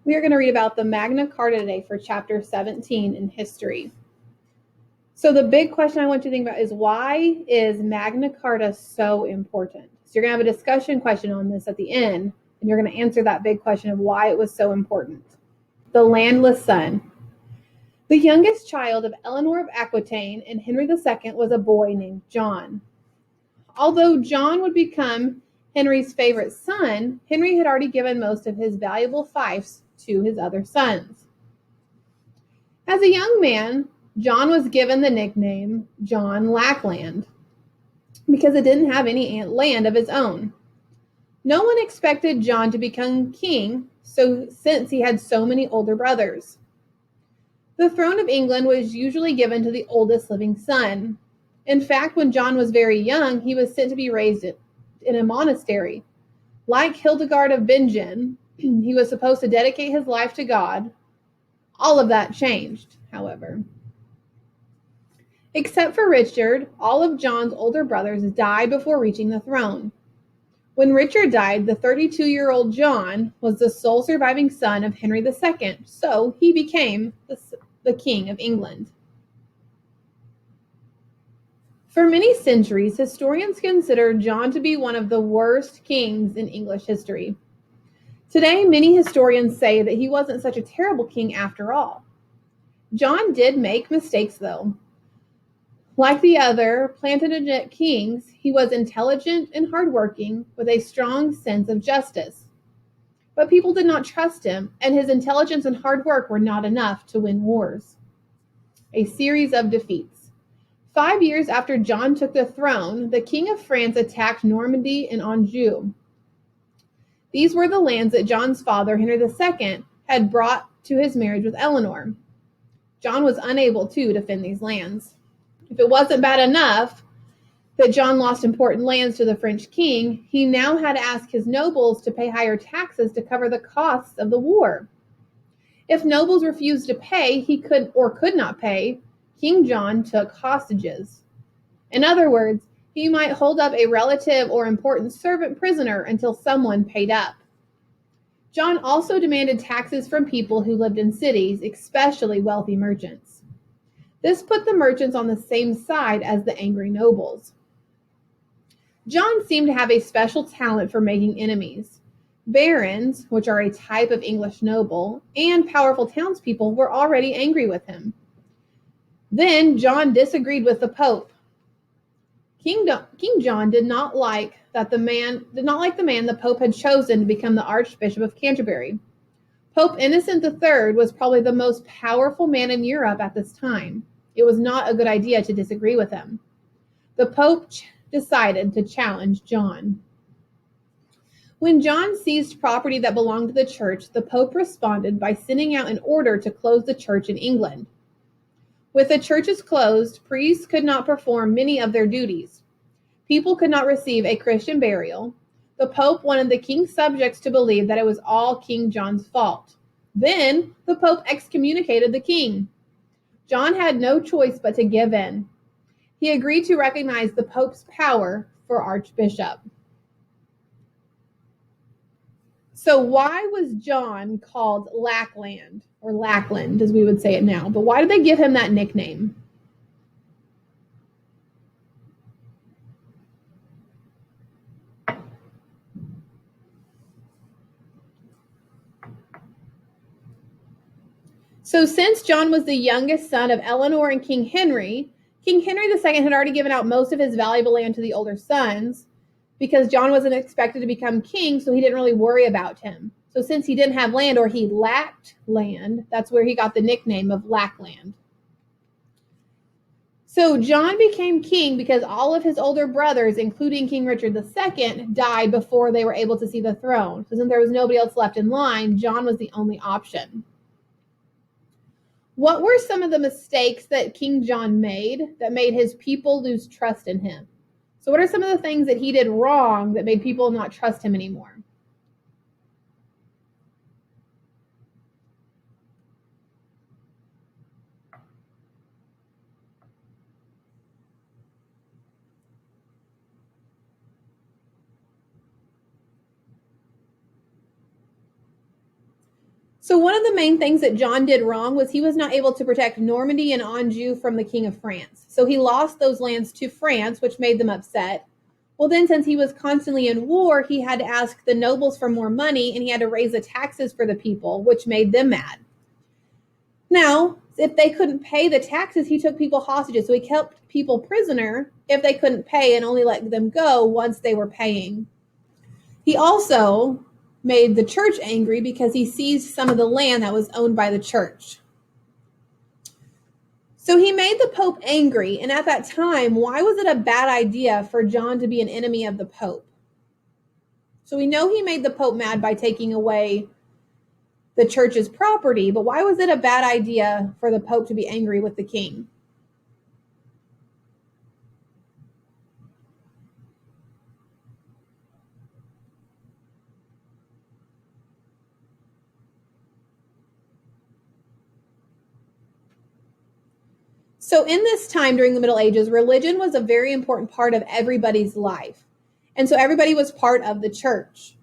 We are going to read about the Magna Carta today for chapter 17 in history. So the big question I want you to think about is, why is Magna Carta so important? So you're going to have a discussion question on this at the end, and you're going to answer that big question of why it was so important. The landless son. The youngest child of Eleanor of Aquitaine and Henry II was a boy named John. Although John would become Henry's favorite son, Henry had already given most of his valuable fiefs to his other sons. As a young man, John was given the nickname John Lackland because it didn't have any land of his own. No one expected John to become king, since he had so many older brothers. The throne of England was usually given to the oldest living son. In fact, when John was very young, he was sent to be raised in a monastery. Like Hildegard of Bingen, he was supposed to dedicate his life to God. All of that changed, however. Except for Richard, all of John's older brothers died before reaching the throne. When Richard died, the 32-year-old John was the sole surviving son of Henry II, so he became the King of England. For many centuries, historians consider John to be one of the worst kings in English history. Today, many historians say that he wasn't such a terrible king after all. John did make mistakes, though. Like the other Plantagenet kings, he was intelligent and hardworking with a strong sense of justice. But people did not trust him, and his intelligence and hard work were not enough to win wars. A series of defeats. 5 years after John took the throne, the King of France attacked Normandy and Anjou. These were the lands that John's father, Henry II, had brought to his marriage with Eleanor. John was unable to defend these lands. If it wasn't bad enough that John lost important lands to the French king, he now had to ask his nobles to pay higher taxes to cover the costs of the war. If nobles refused to pay, he could not pay, King John took hostages. In other words, he might hold up a relative or important servant prisoner until someone paid up. John also demanded taxes from people who lived in cities, especially wealthy merchants. This put the merchants on the same side as the angry nobles. John seemed to have a special talent for making enemies. Barons, which are a type of English noble, and powerful townspeople were already angry with him. Then John disagreed with the Pope. King John did not like the man the Pope had chosen to become the Archbishop of Canterbury. Pope Innocent III was probably the most powerful man in Europe at this time. It was not a good idea to disagree with him. The Pope decided to challenge John. When John seized property that belonged to the church, the Pope responded by sending out an order to close the church in England. With the churches closed, priests could not perform many of their duties. People could not receive a Christian burial. The Pope wanted the king's subjects to believe that it was all King John's fault. Then the Pope excommunicated the king. John had no choice but to give in. He agreed to recognize the Pope's power for archbishop. So why was John called Lackland, or Lackland as we would say it now? But why did they give him that nickname? So since John was the youngest son of Eleanor and King Henry II had already given out most of his valuable land to the older sons because John wasn't expected to become king, so he didn't really worry about him. So since he didn't have land, or he lacked land, that's where he got the nickname of Lackland. So John became king because all of his older brothers, including King Richard II, died before they were able to see the throne. So since there was nobody else left in line, John was the only option. What were some of the mistakes that King John made that made his people lose trust in him? So what are some of the things that he did wrong that made people not trust him anymore? So one of the main things that John did wrong was he was not able to protect Normandy and Anjou from the King of France. So he lost those lands to France, which made them upset. Well, then, since he was constantly in war, he had to ask the nobles for more money and he had to raise the taxes for the people, which made them mad. Now, if they couldn't pay the taxes, he took people hostages. So he kept people prisoner if they couldn't pay and only let them go once they were paying. He also made the church angry because he seized some of the land that was owned by the church. So he made the Pope angry, and at that time, why was it a bad idea for John to be an enemy of the Pope? So we know he made the Pope mad by taking away the church's property, but why was it a bad idea for the Pope to be angry with the king? So in this time during the Middle Ages, religion was a very important part of everybody's life. And so everybody was part of the church.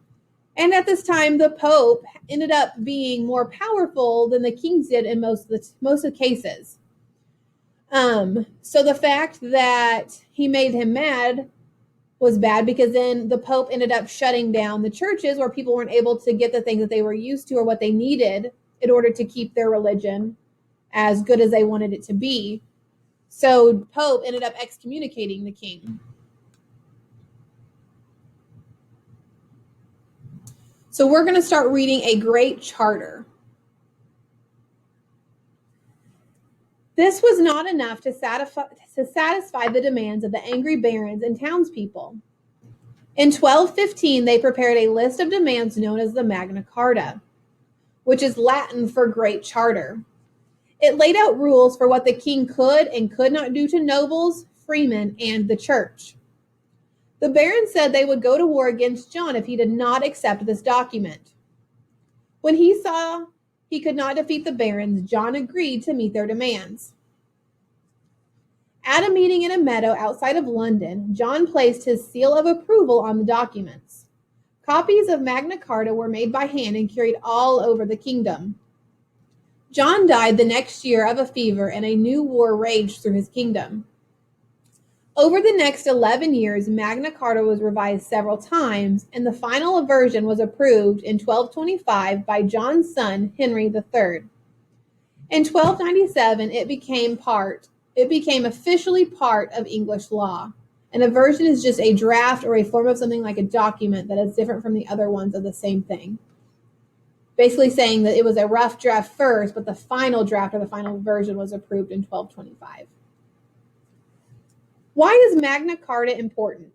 And at this time, the Pope ended up being more powerful than the kings did in most of the cases. So the fact that he made him mad was bad because then the Pope ended up shutting down the churches where people weren't able to get the things that they were used to or what they needed in order to keep their religion as good as they wanted it to be. So Pope ended up excommunicating the king. So we're going to start reading a great charter. This was not enough to satisfy the demands of the angry barons and townspeople. In 1215, they prepared a list of demands known as the Magna Carta, which is Latin for Great Charter. It laid out rules for what the king could and could not do to nobles, freemen, and the church. The barons said they would go to war against John if he did not accept this document. When he saw he could not defeat the barons, John agreed to meet their demands. At a meeting in a meadow outside of London, John placed his seal of approval on the documents. Copies of Magna Carta were made by hand and carried all over the kingdom. John died the next year of a fever, and a new war raged through his kingdom. Over the next 11 years, Magna Carta was revised several times, and the final version was approved in 1225 by John's son, Henry III. In 1297, it became officially part of English law. And a version is just a draft or a form of something like a document that is different from the other ones of the same thing. Basically saying that it was a rough draft first, but the final draft or the final version was approved in 1225. Why is Magna Carta important?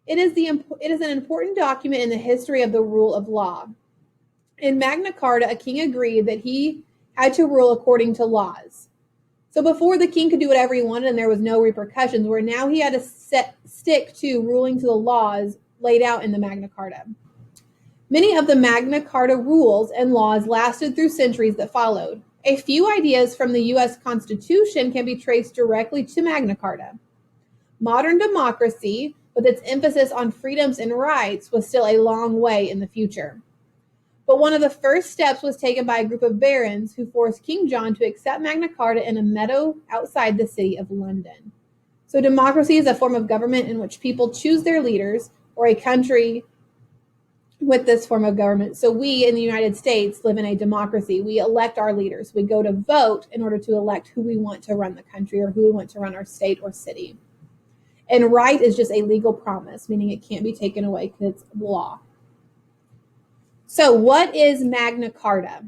It is an important document in the history of the rule of law. In Magna Carta, a king agreed that he had to rule according to laws. So before, the king could do whatever he wanted and there was no repercussions, where now he had to stick to ruling to the laws laid out in the Magna Carta. Many of the Magna Carta rules and laws lasted through centuries that followed. A few ideas from the U.S. Constitution can be traced directly to Magna Carta. Modern democracy, with its emphasis on freedoms and rights, was still a long way in the future. But one of the first steps was taken by a group of barons who forced King John to accept Magna Carta in a meadow outside the city of London. So democracy is a form of government in which people choose their leaders, or a country with this form of government. So we in the United States live in a democracy. We elect our leaders. We go to vote in order to elect who we want to run the country or who we want to run our state or city. And right is just a legal promise, meaning it can't be taken away because it's law. So what is Magna Carta?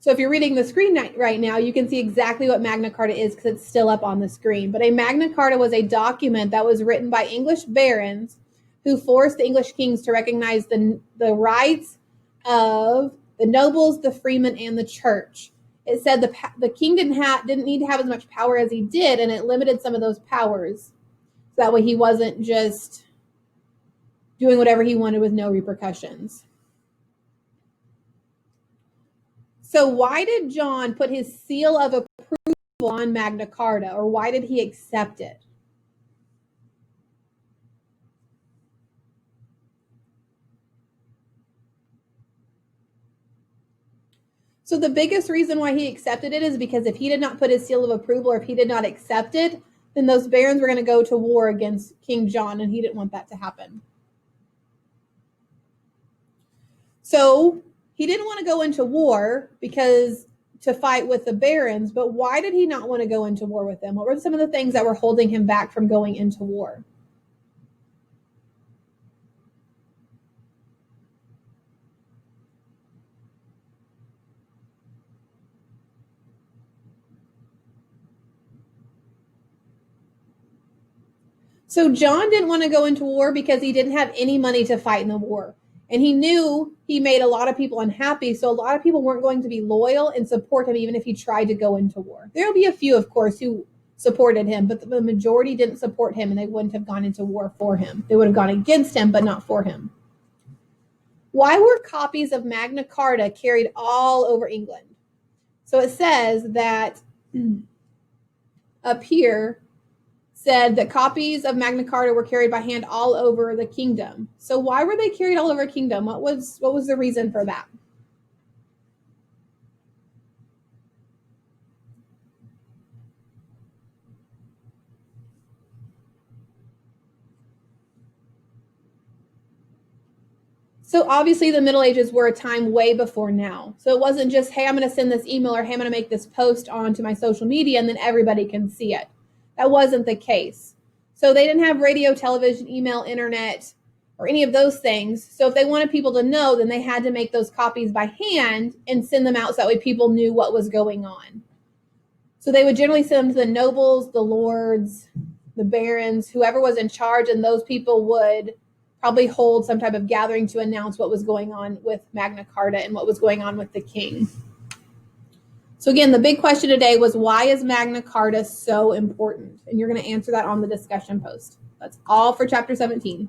So if you're reading the screen right now, you can see exactly what Magna Carta is because it's still up on the screen. But a Magna Carta was a document that was written by English barons who forced the English kings to recognize the rights of the nobles, the freemen, and the church. It said the king didn't need to have as much power as he did, and it limited some of those powers. So that way he wasn't just doing whatever he wanted with no repercussions. So why did John put his seal of approval on Magna Carta, or why did he accept it? So the biggest reason why he accepted it is because if he did not put his seal of approval, or if he did not accept it, then those barons were going to go to war against King John, and he didn't want that to happen. So he didn't want to go into war because to fight with the barons, but why did he not want to go into war with them? What were some of the things that were holding him back from going into war? So John didn't want to go into war because he didn't have any money to fight in the war. And he knew he made a lot of people unhappy. So a lot of people weren't going to be loyal and support him even if he tried to go into war. There'll be a few, of course, who supported him, but the majority didn't support him, and they wouldn't have gone into war for him. They would have gone against him, but not for him. Why were copies of Magna Carta carried all over England? So it says that up here said that copies of Magna Carta were carried by hand all over the kingdom. So why were they carried all over the kingdom? What was the reason for that? So obviously the Middle Ages were a time way before now. So it wasn't just, hey, I'm going to send this email, or hey, I'm going to make this post onto my social media and then everybody can see it. That wasn't the case. So they didn't have radio, television, email, internet, or any of those things. So if they wanted people to know, then they had to make those copies by hand and send them out so that way people knew what was going on. So they would generally send them to the nobles, the lords, the barons, whoever was in charge, and those people would probably hold some type of gathering to announce what was going on with Magna Carta and what was going on with the king. So again, the big question today was, why is Magna Carta so important? And you're going to answer that on the discussion post. That's all for chapter 17.